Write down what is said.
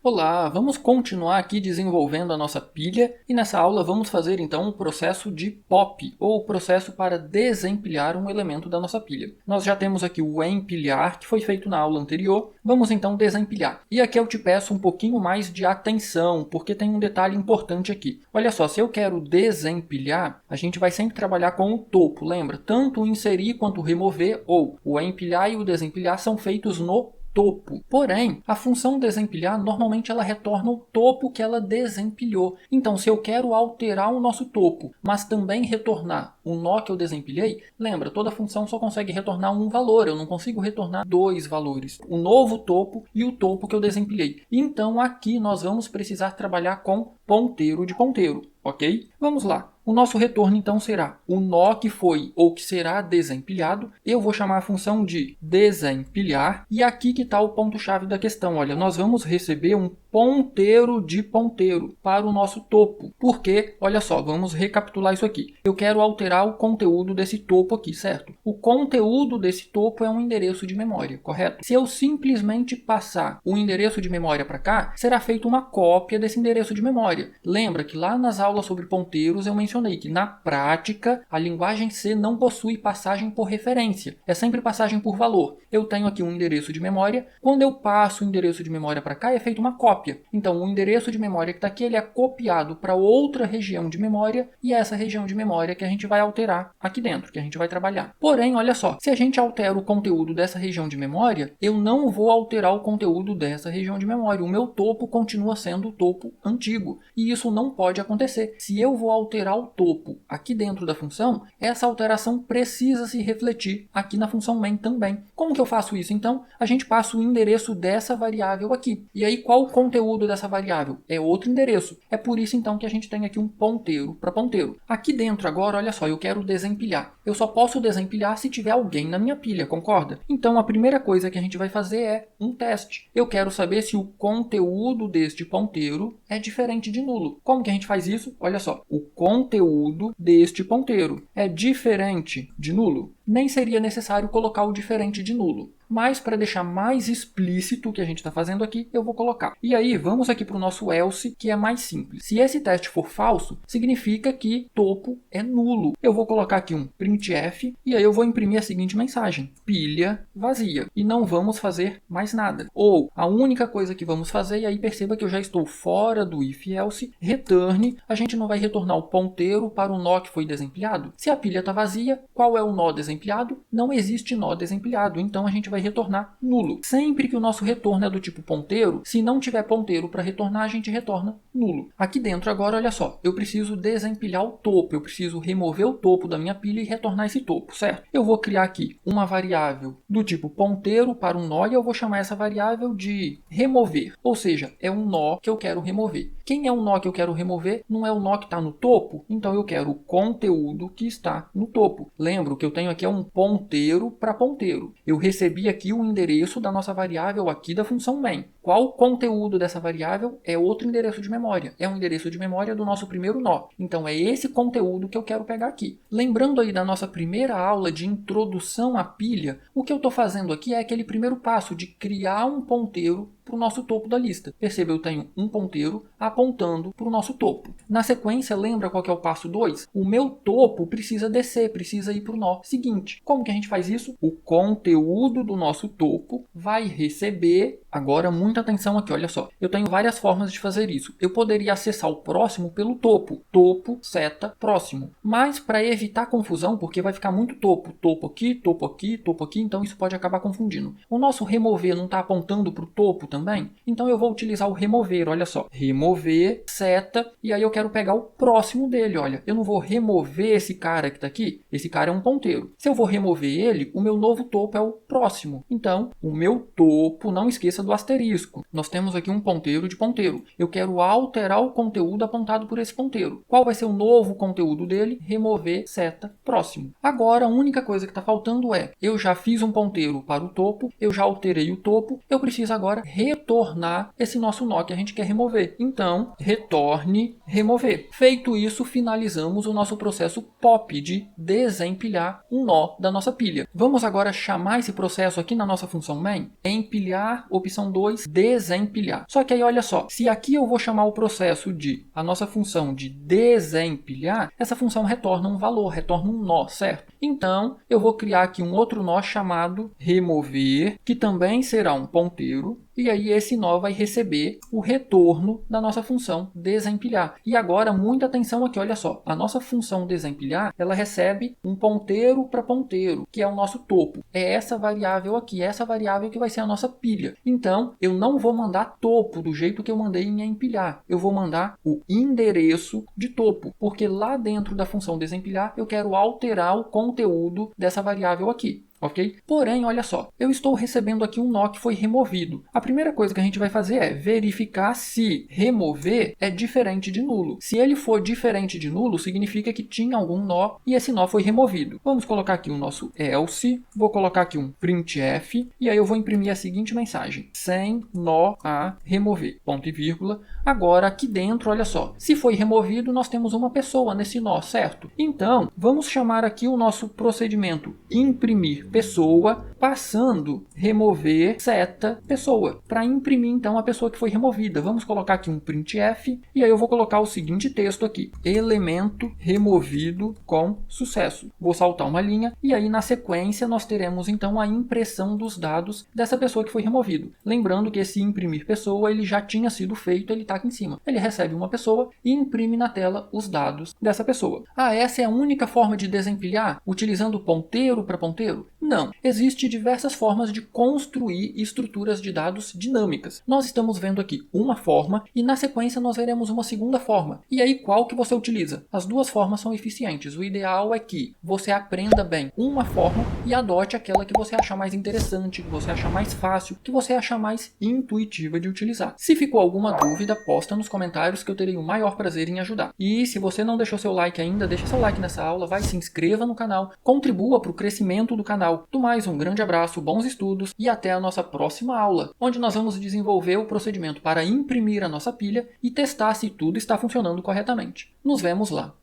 Olá, vamos continuar aqui desenvolvendo a nossa pilha e nessa aula vamos fazer então o processo de pop, ou o processo para desempilhar um elemento da nossa pilha. Nós já temos aqui o empilhar, que foi feito na aula anterior, vamos então desempilhar. E aqui eu te peço um pouquinho mais de atenção, porque tem um detalhe importante aqui. Olha só, se eu quero desempilhar, a gente vai sempre trabalhar com o topo, lembra? Tanto o inserir quanto o remover, ou o empilhar e o desempilhar são feitos no topo. Porém, a função desempilhar normalmente ela retorna o topo que ela desempilhou. Então, se eu quero alterar o nosso topo, mas também retornar o nó que eu desempilhei, lembra, toda função só consegue retornar um valor, eu não consigo retornar dois valores, o novo topo e o topo que eu desempilhei. Então, aqui nós vamos precisar trabalhar com ponteiro de ponteiro, ok? Vamos lá. O nosso retorno então será o nó que foi ou que será desempilhado. Eu vou chamar a função de desempilhar. E aqui que está o ponto-chave da questão. Olha, nós vamos receber um ponteiro de ponteiro para o nosso topo. Porque, olha só, vamos recapitular isso aqui. Eu quero alterar o conteúdo desse topo aqui, certo? O conteúdo desse topo é um endereço de memória, correto? Se eu simplesmente passar o endereço de memória para cá, será feita uma cópia desse endereço de memória. Lembra que lá nas aulas sobre ponteiros eu mencionei que na prática a linguagem C não possui passagem por referência, é sempre passagem por valor. Eu tenho aqui um endereço de memória, quando eu passo o endereço de memória para cá é feita uma cópia. Então o endereço de memória que está aqui ele é copiado para outra região de memória e é essa região de memória que a gente vai alterar aqui dentro, que a gente vai trabalhar. Porém, olha só, se a gente altera o conteúdo dessa região de memória, eu não vou alterar o conteúdo dessa região de memória. O meu topo continua sendo o topo antigo e isso não pode acontecer. Se eu vou alterar o topo aqui dentro da função, essa alteração precisa se refletir aqui na função main também. Como que eu faço isso? Então, a gente passa o endereço dessa variável aqui. E aí, qual o conteúdo dessa variável? É outro endereço. É por isso, então, que a gente tem aqui um ponteiro para ponteiro. Aqui dentro, agora, olha só, eu quero desempilhar. Eu só posso desempilhar se tiver alguém na minha pilha, concorda? Então, a primeira coisa que a gente vai fazer é um teste. Eu quero saber se o conteúdo deste ponteiro é diferente de nulo. Como que a gente faz isso? Olha só, o conteúdo deste ponteiro é diferente de nulo? Nem seria necessário colocar o diferente de nulo. Mas para deixar mais explícito o que a gente está fazendo aqui, eu vou colocar. E aí, vamos aqui para o nosso else, que é mais simples. Se esse teste for falso, significa que topo é nulo. Eu vou colocar aqui um printf, e aí eu vou imprimir a seguinte mensagem: pilha vazia. E não vamos fazer mais nada. Ou, a única coisa que vamos fazer, e aí perceba que eu já estou fora do if else, return, a gente não vai retornar o ponteiro para o nó que foi desempilhado. Se a pilha está vazia, qual é o nó desempilhado? Não existe nó desempilhado, então a gente vai retornar nulo. Sempre que o nosso retorno é do tipo ponteiro, se não tiver ponteiro para retornar, a gente retorna nulo. Aqui dentro agora, olha só, eu preciso desempilhar o topo, eu preciso remover o topo da minha pilha e retornar esse topo, certo? Eu vou criar aqui uma variável do tipo ponteiro para um nó e eu vou chamar essa variável de remover, ou seja, é um nó que eu quero remover. Quem é o nó que eu quero remover? Não é o nó que está no topo? Então eu quero o conteúdo que está no topo. Lembro que eu tenho aqui um ponteiro para ponteiro. Eu recebi aqui o endereço da nossa variável aqui da função main. Qual o conteúdo dessa variável? É outro endereço de memória. É um endereço de memória do nosso primeiro nó. Então é esse conteúdo que eu quero pegar aqui. Lembrando aí da nossa primeira aula de introdução à pilha, o que eu estou fazendo aqui é aquele primeiro passo de criar um ponteiro para o nosso topo da lista. Perceba, eu tenho um ponteiro apontando para o nosso topo. Na sequência, lembra qual que é o passo 2? O meu topo precisa descer, precisa ir para o nó seguinte. Como que a gente faz isso? O conteúdo do nosso topo vai receber... Agora, muita atenção aqui, olha só. Eu tenho várias formas de fazer isso. Eu poderia acessar o próximo pelo topo. Topo, seta, próximo. Mas, para evitar confusão, porque vai ficar muito topo. Topo aqui, topo aqui, topo aqui, então isso pode acabar confundindo. O nosso remover não está apontando para o topo também? Então eu vou utilizar o remover, olha só. Remover, seta, e aí eu quero pegar o próximo dele, olha. Eu não vou remover esse cara que está aqui. Esse cara é um ponteiro. Se eu vou remover ele, o meu novo topo é o próximo. Então, o meu topo, não esqueça do asterisco. Nós temos aqui um ponteiro de ponteiro. Eu quero alterar o conteúdo apontado por esse ponteiro. Qual vai ser o novo conteúdo dele? Remover, seta, próximo. Agora, a única coisa que está faltando é, eu já fiz um ponteiro para o topo, eu já alterei o topo, eu preciso agora retornar esse nosso nó que a gente quer remover. Então, retorne remover. Feito isso, finalizamos o nosso processo pop de desempilhar um nó da nossa pilha. Vamos agora chamar esse processo aqui na nossa função main, empilhar opção opção 2, desempilhar. Só que aí olha só, se aqui eu vou chamar o processo de, a nossa função de desempilhar, essa função retorna um valor, retorna um nó, certo? Então, eu vou criar aqui um outro nó chamado remover, que também será um ponteiro, e aí esse nó vai receber o retorno da nossa função desempilhar. E agora, muita atenção aqui, olha só, a nossa função desempilhar, ela recebe um ponteiro para ponteiro, que é o nosso topo. É essa variável aqui, essa variável que vai ser a nossa pilha. Então, eu não vou mandar topo do jeito que eu mandei em empilhar. Eu vou mandar o endereço de topo, porque lá dentro da função desempilhar, eu quero alterar o conteúdo dessa variável aqui. Ok? Porém, olha só, eu estou recebendo aqui um nó que foi removido. A primeira coisa que a gente vai fazer é verificar se remover é diferente de nulo. Se ele for diferente de nulo, significa que tinha algum nó e esse nó foi removido. Vamos colocar aqui o nosso else, vou colocar aqui um printf e aí eu vou imprimir a seguinte mensagem: sem nó a remover, ponto e vírgula. Agora aqui dentro, olha só, se foi removido, nós temos uma pessoa nesse nó, certo? Então, vamos chamar aqui o nosso procedimento imprimir pessoa, passando remover seta pessoa, para imprimir então a pessoa que foi removida. Vamos colocar aqui um printf e aí eu vou colocar o seguinte texto aqui: elemento removido com sucesso. Vou saltar uma linha e aí na sequência nós teremos então a impressão dos dados dessa pessoa que foi removido. Lembrando que esse imprimir pessoa ele já tinha sido feito, ele está aqui em cima. Ele recebe uma pessoa e imprime na tela os dados dessa pessoa. Ah, essa é a única forma de desempilhar? Utilizando ponteiro para ponteiro? Não. Existem diversas formas de construir estruturas de dados dinâmicas. Nós estamos vendo aqui uma forma e na sequência nós veremos uma segunda forma. E aí qual que você utiliza? As duas formas são eficientes. O ideal é que você aprenda bem uma forma e adote aquela que você achar mais interessante, que você achar mais fácil, que você achar mais intuitiva de utilizar. Se ficou alguma dúvida, posta nos comentários que eu terei o maior prazer em ajudar. E se você não deixou seu like ainda, deixa seu like nessa aula, vai, se inscreva no canal, contribua para o crescimento do canal. Do mais, um grande abraço, bons estudos e até a nossa próxima aula, onde nós vamos desenvolver o procedimento para imprimir a nossa pilha e testar se tudo está funcionando corretamente. Nos vemos lá!